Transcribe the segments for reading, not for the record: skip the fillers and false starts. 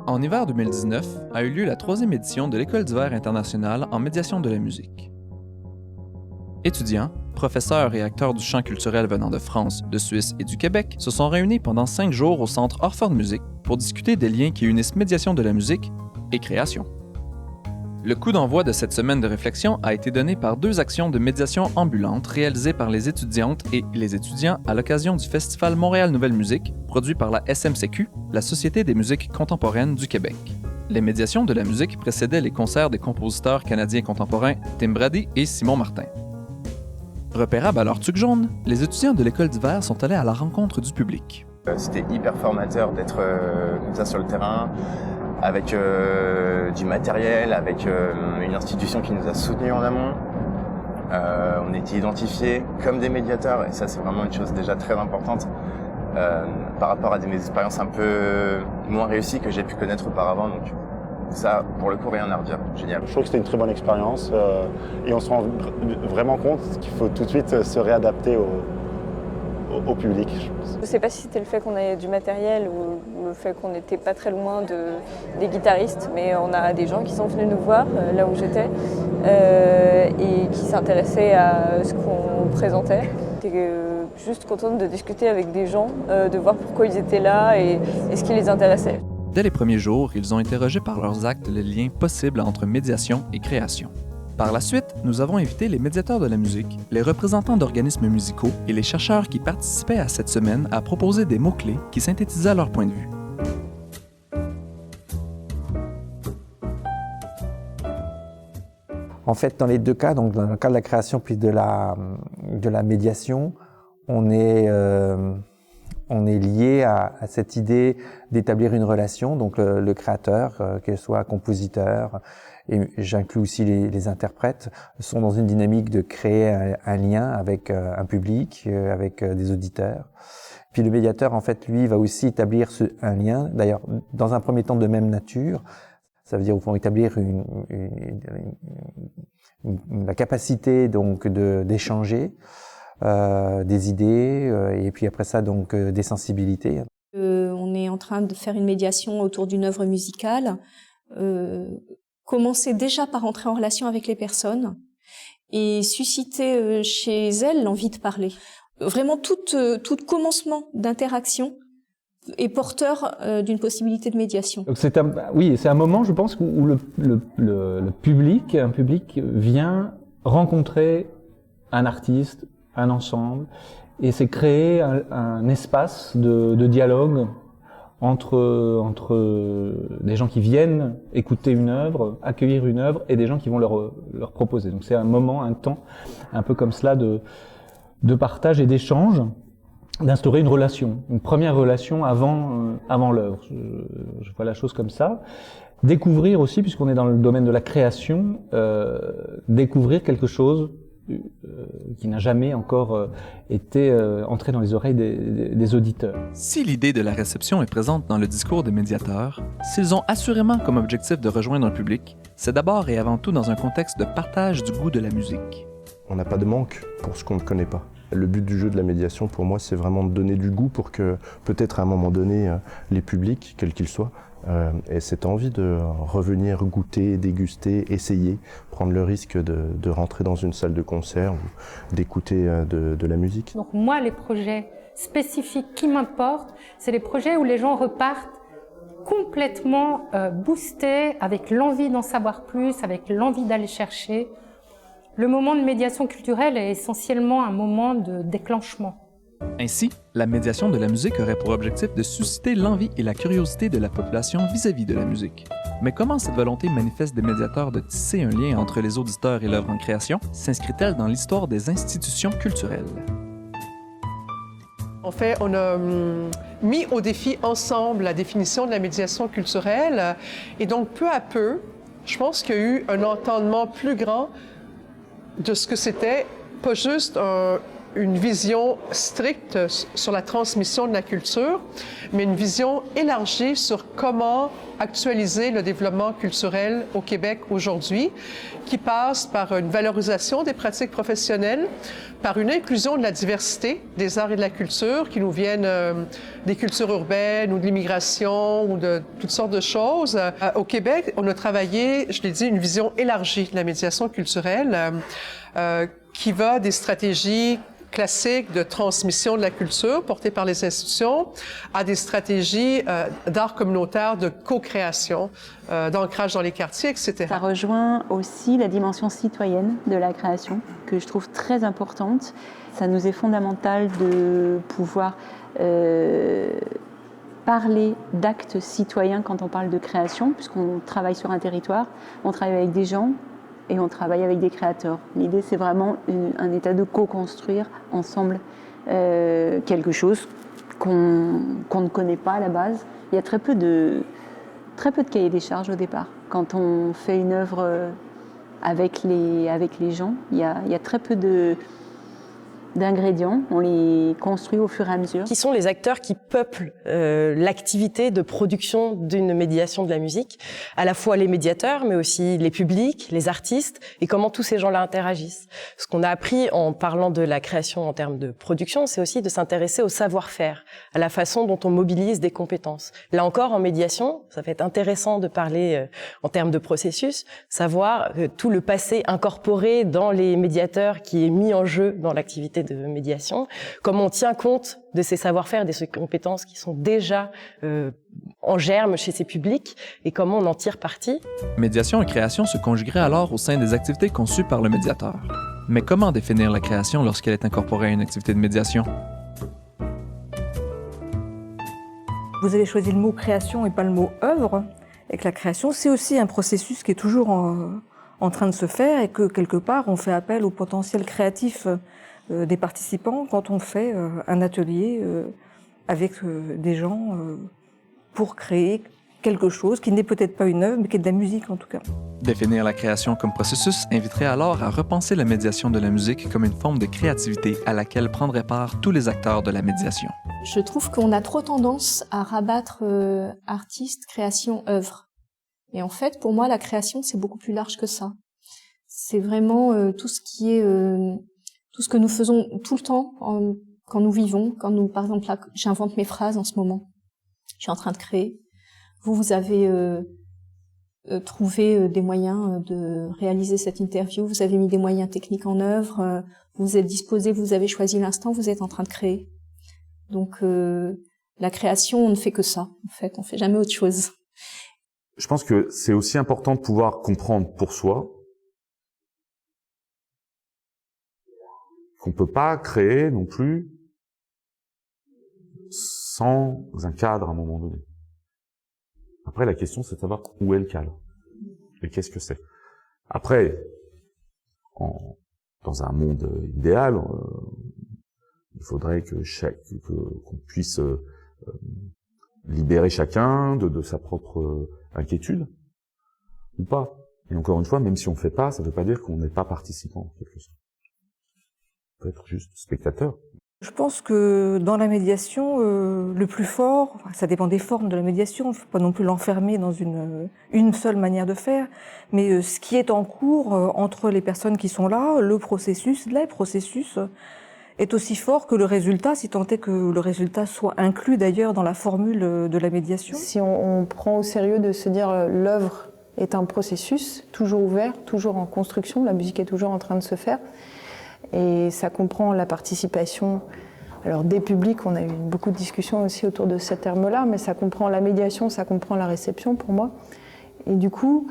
En hiver 2019 a eu lieu la 3e édition de l'École d'hiver internationale en médiation de la musique. Étudiants, professeurs et acteurs du champ culturel venant de France, de Suisse et du Québec se sont réunis pendant 5 jours au Centre Orford Musique pour discuter des liens qui unissent médiation de la musique et création. Le coup d'envoi de cette semaine de réflexion a été donné par 2 actions de médiation ambulante réalisées par les étudiantes et les étudiants à l'occasion du Festival Montréal Nouvelle Musique, produit par la SMCQ, la Société des musiques contemporaines du Québec. Les médiations de la musique précédaient les concerts des compositeurs canadiens contemporains Tim Brady et Simon Martin. Repérables à leur tuque jaune, les étudiants de l'école d'hiver sont allés à la rencontre du public. C'était hyper formateur d'être comme ça sur le terrain, avec du matériel, avec une institution qui nous a soutenus en amont. On était identifiés comme des médiateurs, et ça c'est vraiment une chose déjà très importante par rapport à des expériences un peu moins réussies que j'ai pu connaître auparavant. Donc ça, pour le coup, rien à redire. Génial. Je trouve que c'était une très bonne expérience et on se rend vraiment compte qu'il faut tout de suite se réadapter au public. Je ne sais pas si c'était le fait qu'on avait du matériel ou le fait qu'on n'était pas très loin des guitaristes, mais on a des gens qui sont venus nous voir là où j'étais et qui s'intéressaient à ce qu'on présentait. J'étais juste contente de discuter avec des gens, de voir pourquoi ils étaient là et ce qui les intéressait. Dès les premiers jours, ils ont interrogé par leurs actes le lien possible entre médiation et création. Par la suite, nous avons invité les médiateurs de la musique, les représentants d'organismes musicaux et les chercheurs qui participaient à cette semaine à proposer des mots-clés qui synthétisaient leur point de vue. En fait, dans les 2 cas, donc dans le cas de la création puis de la médiation, on est lié à cette idée d'établir une relation, donc le créateur, qu'il soit compositeur, et j'inclus aussi les interprètes, sont dans une dynamique de créer un lien avec un public, avec des auditeurs. Puis le médiateur, en fait, lui, va aussi établir un lien, d'ailleurs, dans un premier temps de même nature. Ça veut dire, au fond, établir la capacité donc d'échanger des idées et puis après ça donc des sensibilités. On est en train de faire une médiation autour d'une œuvre musicale. Commencer déjà par entrer en relation avec les personnes et susciter chez elles l'envie de parler. Vraiment tout commencement d'interaction est porteur d'une possibilité de médiation. Donc c'est un moment, je pense, où un public vient rencontrer un artiste, un ensemble, et c'est créer un espace de dialogue entre des gens qui viennent écouter une œuvre, accueillir une œuvre, et des gens qui vont leur proposer. Donc c'est un moment, un temps, un peu comme cela de partage et d'échange, d'instaurer une relation, une première relation avant l'œuvre. Je vois la chose comme ça. Découvrir aussi, puisqu'on est dans le domaine de la création, découvrir quelque chose qui n'a jamais encore été entré dans les oreilles des auditeurs. Si l'idée de la réception est présente dans le discours des médiateurs, s'ils ont assurément comme objectif de rejoindre un public, c'est d'abord et avant tout dans un contexte de partage du goût de la musique. On n'a pas de manque pour ce qu'on ne connaît pas. Le but du jeu de la médiation, pour moi, c'est vraiment de donner du goût pour que, peut-être à un moment donné, les publics, quels qu'ils soient, aient cette envie de revenir goûter, déguster, essayer, prendre le risque de rentrer dans une salle de concert ou d'écouter de la musique. Donc moi, les projets spécifiques qui m'importent, c'est les projets où les gens repartent complètement boostés, avec l'envie d'en savoir plus, avec l'envie d'aller chercher. Le moment de médiation culturelle est essentiellement un moment de déclenchement. Ainsi, la médiation de la musique aurait pour objectif de susciter l'envie et la curiosité de la population vis-à-vis de la musique. Mais comment cette volonté manifeste des médiateurs de tisser un lien entre les auditeurs et l'œuvre en création s'inscrit-elle dans l'histoire des institutions culturelles? En fait, on a mis au défi ensemble la définition de la médiation culturelle et donc peu à peu, je pense qu'il y a eu un entendement plus grand de ce que c'était, pas juste une vision stricte sur la transmission de la culture, mais une vision élargie sur comment actualiser le développement culturel au Québec aujourd'hui, qui passe par une valorisation des pratiques professionnelles, par une inclusion de la diversité des arts et de la culture qui nous viennent des cultures urbaines ou de l'immigration ou de toutes sortes de choses. Au Québec, on a travaillé, je l'ai dit, une vision élargie de la médiation culturelle qui va des stratégies classiques de transmission de la culture portées par les institutions à des stratégies d'art communautaire, de co-création, d'ancrage dans les quartiers, etc. Ça rejoint aussi la dimension citoyenne de la création, que je trouve très importante. Ça nous est fondamental de pouvoir parler d'actes citoyens quand on parle de création, puisqu'on travaille sur un territoire, on travaille avec des gens, et on travaille avec des créateurs. L'idée, c'est vraiment un état de co-construire ensemble quelque chose qu'on ne connaît pas à la base. Il y a très peu de cahiers des charges au départ. Quand on fait une œuvre avec les gens, il y a très peu d'ingrédients, on les construit au fur et à mesure. Qui sont les acteurs qui peuplent l'activité de production d'une médiation de la musique, à la fois les médiateurs, mais aussi les publics, les artistes, et comment tous ces gens-là interagissent. Ce qu'on a appris en parlant de la création en termes de production, c'est aussi de s'intéresser au savoir-faire, à la façon dont on mobilise des compétences. Là encore, en médiation, ça va être intéressant de parler en termes de processus, savoir tout le passé incorporé dans les médiateurs qui est mis en jeu dans l'activité de médiation, comment on tient compte de ces savoir-faire, de ces compétences qui sont déjà en germe chez ces publics et comment on en tire parti. Médiation et création se conjugueraient alors au sein des activités conçues par le médiateur. Mais comment définir la création lorsqu'elle est incorporée à une activité de médiation? Vous avez choisi le mot création et pas le mot œuvre, et que la création, c'est aussi un processus qui est toujours en train de se faire et que quelque part, on fait appel au potentiel créatif des participants quand on fait un atelier avec des gens pour créer quelque chose qui n'est peut-être pas une œuvre, mais qui est de la musique en tout cas. Définir la création comme processus inviterait alors à repenser la médiation de la musique comme une forme de créativité à laquelle prendraient part tous les acteurs de la médiation. Je trouve qu'on a trop tendance à rabattre artiste, création, œuvre. Et en fait, pour moi, la création, c'est beaucoup plus large que ça. C'est vraiment tout ce qui est... tout ce que nous faisons tout le temps quand nous vivons, quand nous, par exemple, là, j'invente mes phrases en ce moment. Je suis en train de créer. Vous avez trouvé des moyens de réaliser cette interview. Vous avez mis des moyens techniques en œuvre. Vous êtes disposé, vous avez choisi l'instant, vous êtes en train de créer. Donc, la création, on ne fait que ça. En fait, on fait jamais autre chose. Je pense que c'est aussi important de pouvoir comprendre pour soi qu'on peut pas créer non plus sans un cadre à un moment donné. Après, la question, c'est de savoir où est le cadre et qu'est-ce que c'est. Après, dans un monde idéal, il faudrait qu'on puisse libérer chacun de sa propre inquiétude ou pas. Et encore une fois, même si on fait pas, ça ne veut pas dire qu'on n'est pas participant en quelque sorte. On peut être juste spectateur. Je pense que dans la médiation, le plus fort, ça dépend des formes de la médiation, il ne faut pas non plus l'enfermer dans une seule manière de faire, mais ce qui est en cours entre les personnes qui sont là, les processus est aussi fort que le résultat, si tant est que le résultat soit inclus d'ailleurs dans la formule de la médiation. Si on prend au sérieux de se dire l'œuvre est un processus, toujours ouvert, toujours en construction, la musique est toujours en train de se faire, et ça comprend la participation des publics, on a eu beaucoup de discussions aussi autour de ce terme-là, mais ça comprend la médiation, ça comprend la réception pour moi. Et du coup,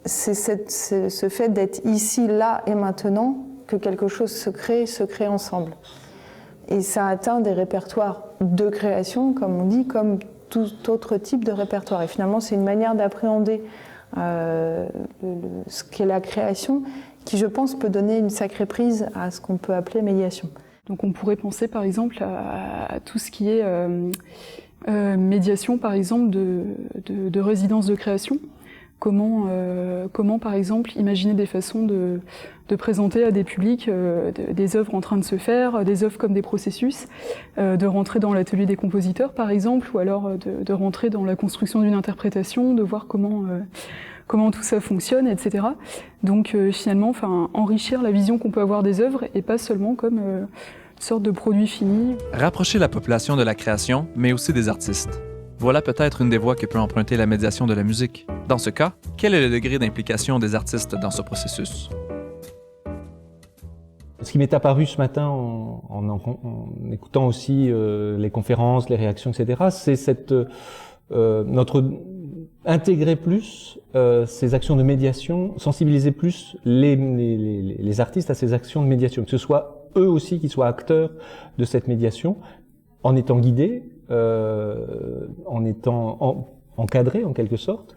c'est ce fait d'être ici, là et maintenant, que quelque chose se crée ensemble. Et ça atteint des répertoires de création, comme on dit, comme tout autre type de répertoire. Et finalement, c'est une manière d'appréhender ce qu'est la création, qui, je pense, peut donner une sacrée prise à ce qu'on peut appeler médiation. Donc on pourrait penser, par exemple, à tout ce qui est médiation, par exemple, de résidence de création. comment par exemple, imaginer des façons de présenter à des publics des œuvres en train de se faire, des œuvres comme des processus, de rentrer dans l'atelier des compositeurs, par exemple, ou alors de rentrer dans la construction d'une interprétation, de voir comment tout ça fonctionne, etc. Donc finalement, enrichir la vision qu'on peut avoir des œuvres et pas seulement comme une sorte de produit fini. Rapprocher la population de la création, mais aussi des artistes. Voilà peut-être une des voies que peut emprunter la médiation de la musique. Dans ce cas, quel est le degré d'implication des artistes dans ce processus? Ce qui m'est apparu ce matin en écoutant aussi les conférences, les réactions, etc., c'est intégrer plus ces actions de médiation, sensibiliser plus les artistes à ces actions de médiation, que ce soit eux aussi qui soient acteurs de cette médiation, en étant guidés, en étant encadrés en quelque sorte,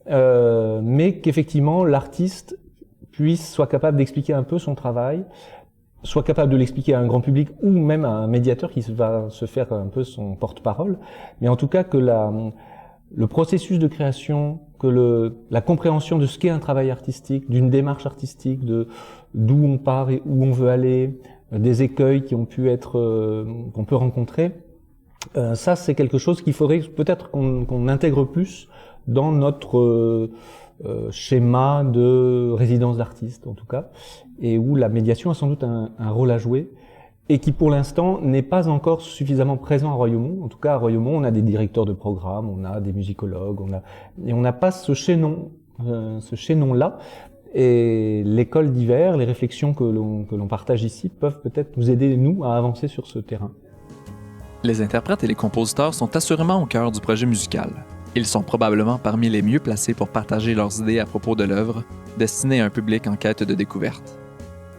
mais qu'effectivement l'artiste soit capable d'expliquer un peu son travail, soit capable de l'expliquer à un grand public ou même à un médiateur qui va se faire un peu son porte-parole, mais en tout cas que le processus de création, que la compréhension de ce qu'est un travail artistique, d'une démarche artistique, d'où on part et où on veut aller, des écueils qu'on peut rencontrer, ça c'est quelque chose qu'il faudrait peut-être qu'on intègre plus dans notre schéma de résidence d'artiste en tout cas, et où la médiation a sans doute un rôle à jouer, et qui pour l'instant n'est pas encore suffisamment présent à Royaumont. En tout cas à Royaumont, on a des directeurs de programme, on a des musicologues, et on n'a pas ce chaînon-là. Et l'école d'hiver, les réflexions que l'on partage ici peuvent peut-être nous aider, nous, à avancer sur ce terrain. Les interprètes et les compositeurs sont assurément au cœur du projet musical. Ils sont probablement parmi les mieux placés pour partager leurs idées à propos de l'œuvre, destinée à un public en quête de découverte.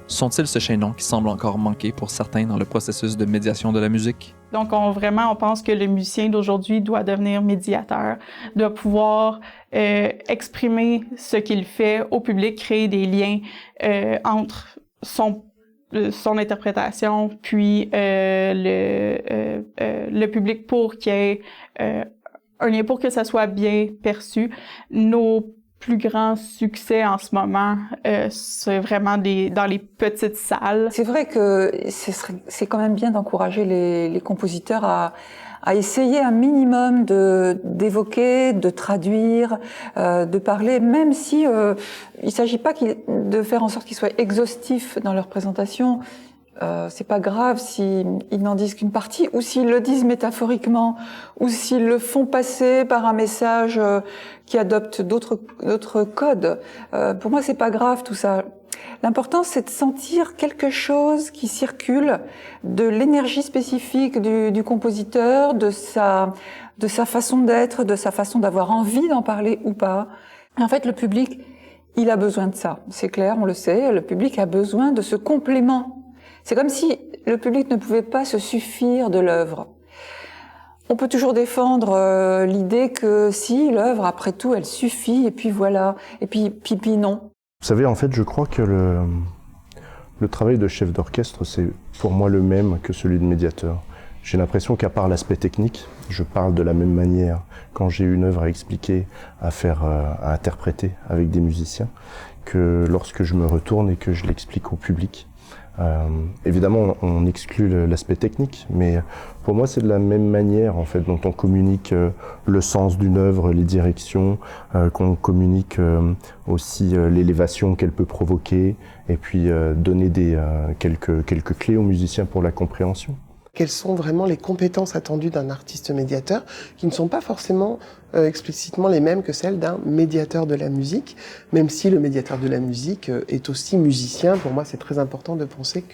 Sont-ils ce chaînon qui semble encore manquer pour certains dans le processus de médiation de la musique? Donc, on pense que le musicien d'aujourd'hui doit devenir médiateur, doit pouvoir exprimer ce qu'il fait au public, créer des liens entre son interprétation puis le public pour qu'il y ait un lien, pour que ça soit bien perçu. Nos plus grands succès en ce moment, c'est vraiment dans les petites salles. C'est vrai que c'est quand même bien d'encourager les compositeurs à essayer un minimum d'évoquer, de traduire, de parler, même si il s'agit pas de faire en sorte qu'ils soient exhaustifs dans leur présentation. C'est pas grave s'ils n'en disent qu'une partie, ou s'ils le disent métaphoriquement, ou s'ils le font passer par un message qui adopte d'autres codes. Pour moi, c'est pas grave tout ça. L'important, c'est de sentir quelque chose qui circule, de l'énergie spécifique du compositeur, de sa façon d'être, de sa façon d'avoir envie d'en parler ou pas. Et en fait, le public, il a besoin de ça. C'est clair, on le sait, le public a besoin de ce complément. C'est comme si le public ne pouvait pas se suffire de l'œuvre. On peut toujours défendre l'idée que si, l'œuvre, après tout, elle suffit, et puis voilà, et puis non. Vous savez, en fait, je crois que le travail de chef d'orchestre, c'est pour moi le même que celui de médiateur. J'ai l'impression qu'à part l'aspect technique, je parle de la même manière quand j'ai une œuvre à expliquer, à interpréter avec des musiciens, que lorsque je me retourne et que je l'explique au public. Évidemment, on exclut l'aspect technique, mais pour moi, c'est de la même manière en fait dont on communique le sens d'une œuvre, les directions, qu'on communique aussi l'élévation qu'elle peut provoquer, et puis donner quelques clés aux musiciens pour la compréhension. Quelles sont vraiment les compétences attendues d'un artiste médiateur, qui ne sont pas forcément explicitement les mêmes que celles d'un médiateur de la musique, même si le médiateur de la musique est aussi musicien. Pour moi, c'est très important de penser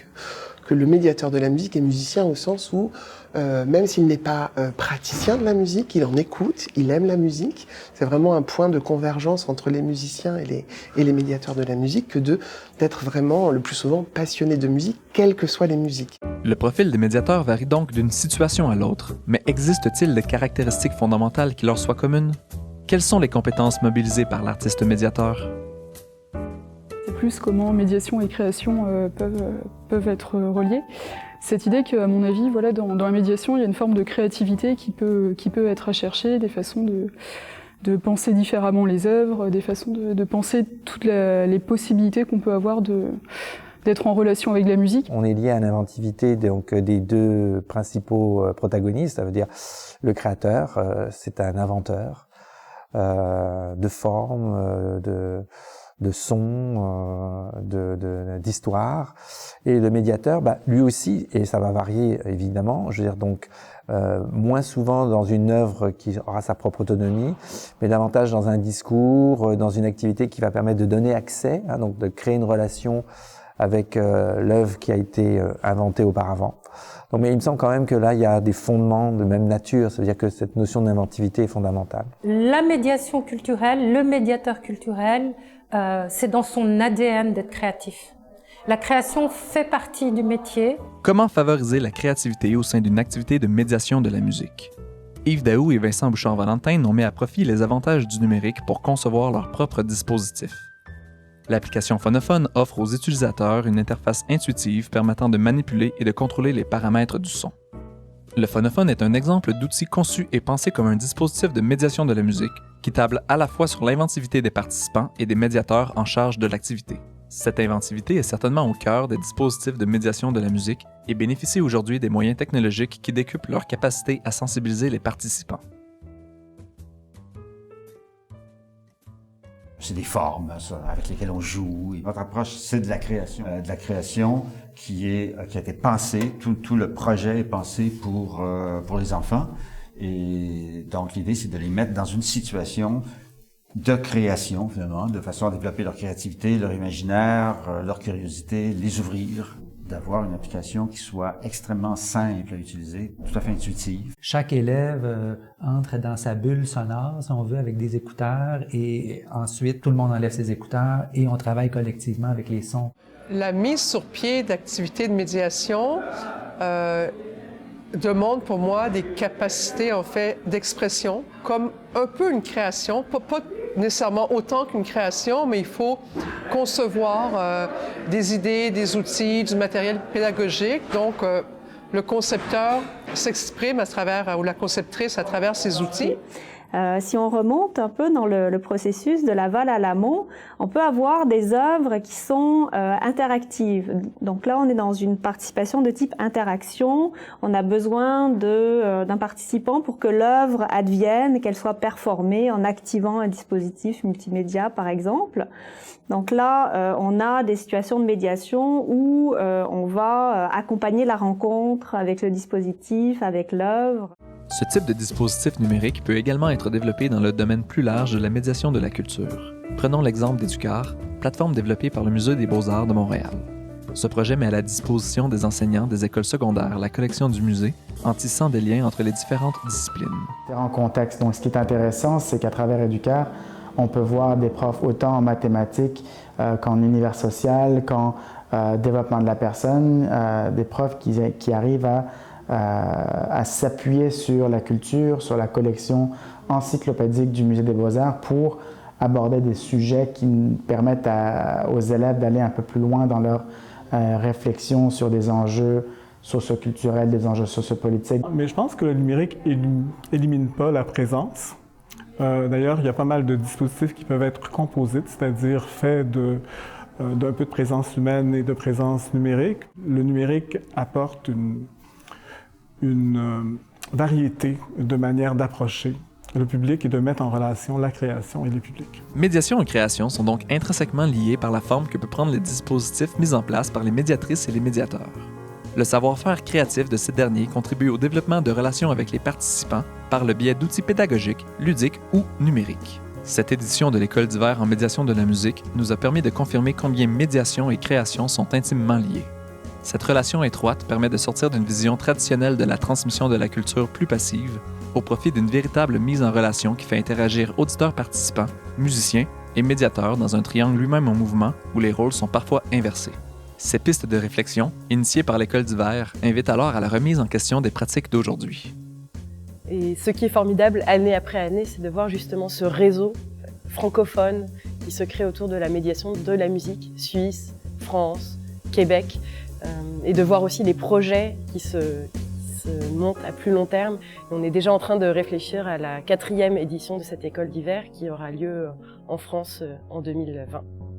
que le médiateur de la musique est musicien au sens où, même s'il n'est pas praticien de la musique, il en écoute, il aime la musique. C'est vraiment un point de convergence entre les musiciens et les médiateurs de la musique que d'être vraiment le plus souvent passionné de musique, quelles que soient les musiques. Le profil des médiateurs varie donc d'une situation à l'autre, mais existe-t-il des caractéristiques fondamentales qui leur soient communes? Quelles sont les compétences mobilisées par l'artiste médiateur? C'est plus comment médiation et création peuvent être reliées. Cette idée qu'à mon avis, dans la médiation, il y a une forme de créativité qui peut être recherchée, des façons de penser différemment les œuvres, des façons de penser toutes les possibilités qu'on peut avoir d'être en relation avec la musique. On est lié à l'inventivité donc des deux principaux protagonistes, ça veut dire le créateur, c'est un inventeur de formes, de sons, d'histoire, et le médiateur, lui aussi, et ça va varier évidemment, je veux dire donc moins souvent dans une œuvre qui aura sa propre autonomie, mais davantage dans un discours, dans une activité qui va permettre de donner accès, donc de créer une relation avec l'œuvre qui a été inventée auparavant. Donc, mais il me semble quand même que là, il y a des fondements de même nature, c'est-à-dire que cette notion d'inventivité est fondamentale. La médiation culturelle, le médiateur culturel, c'est dans son ADN d'être créatif. La création fait partie du métier. Comment favoriser la créativité au sein d'une activité de médiation de la musique? Yves Daou et Vincent Bouchard-Valentin ont mis à profit les avantages du numérique pour concevoir leur propre dispositif. L'application Phonophone offre aux utilisateurs une interface intuitive permettant de manipuler et de contrôler les paramètres du son. Le Phonophone est un exemple d'outil conçu et pensé comme un dispositif de médiation de la musique qui table à la fois sur l'inventivité des participants et des médiateurs en charge de l'activité. Cette inventivité est certainement au cœur des dispositifs de médiation de la musique et bénéficie aujourd'hui des moyens technologiques qui décuplent leur capacité à sensibiliser les participants. C'est des formes avec lesquelles on joue. Et notre approche, c'est de la création qui a été pensée. Tout le projet est pensé pour les enfants. Et donc l'idée, c'est de les mettre dans une situation de création, finalement, de façon à développer leur créativité, leur imaginaire, leur curiosité, les ouvrir, d'avoir une application qui soit extrêmement simple à utiliser, tout à fait intuitive. Chaque élève entre dans sa bulle sonore, si on veut, avec des écouteurs, et ensuite tout le monde enlève ses écouteurs et on travaille collectivement avec les sons. La mise sur pied d'activités de médiation demande pour moi des capacités en fait d'expression, comme un peu une création, pas nécessairement autant qu'une création, mais il faut concevoir des idées, des outils, du matériel pédagogique. Donc, le concepteur s'exprime à travers, ou la conceptrice à travers ces outils. Si on remonte un peu dans le processus de l'aval à l'amont, on peut avoir des œuvres qui sont interactives. Donc là, on est dans une participation de type interaction. On a besoin d'un participant pour que l'œuvre advienne, qu'elle soit performée en activant un dispositif multimédia, par exemple. Donc là, on a des situations de médiation où on va accompagner la rencontre avec le dispositif, avec l'œuvre. Ce type de dispositif numérique peut également être développé dans le domaine plus large de la médiation de la culture. Prenons l'exemple d'Éducar, plateforme développée par le Musée des Beaux-Arts de Montréal. Ce projet met à la disposition des enseignants des écoles secondaires la collection du musée en tissant des liens entre les différentes disciplines. Différents contextes. Donc, ce qui est intéressant, c'est qu'à travers Éducar, on peut voir des profs autant en mathématiques qu'en univers social, qu'en développement de la personne, des profs qui arrivent à s'appuyer sur la culture, sur la collection encyclopédique du Musée des Beaux-Arts pour aborder des sujets qui permettent aux élèves d'aller un peu plus loin dans leur réflexion sur des enjeux socioculturels, des enjeux sociopolitiques. Mais je pense que le numérique élimine pas la présence. D'ailleurs, il y a pas mal de dispositifs qui peuvent être composites, c'est-à-dire faits d'un peu de présence humaine et de présence numérique. Le numérique apporte une variété de manières d'approcher le public et de mettre en relation la création et le public. Médiation et création sont donc intrinsèquement liées par la forme que peut prendre le dispositif mis en place par les médiatrices et les médiateurs. Le savoir-faire créatif de ces derniers contribue au développement de relations avec les participants par le biais d'outils pédagogiques, ludiques ou numériques. Cette édition de l'École d'hiver en médiation de la musique nous a permis de confirmer combien médiation et création sont intimement liées. Cette relation étroite permet de sortir d'une vision traditionnelle de la transmission de la culture plus passive au profit d'une véritable mise en relation qui fait interagir auditeurs-participants, musiciens et médiateurs dans un triangle lui-même en mouvement où les rôles sont parfois inversés. Ces pistes de réflexion, initiées par l'École d'hiver, invitent alors à la remise en question des pratiques d'aujourd'hui. Et ce qui est formidable année après année, c'est de voir justement ce réseau francophone qui se crée autour de la médiation de la musique, Suisse, France, Québec, et de voir aussi les projets qui se se monte à plus long terme. Et on est déjà en train de réfléchir à la 4e édition de cette école d'hiver qui aura lieu en France en 2020.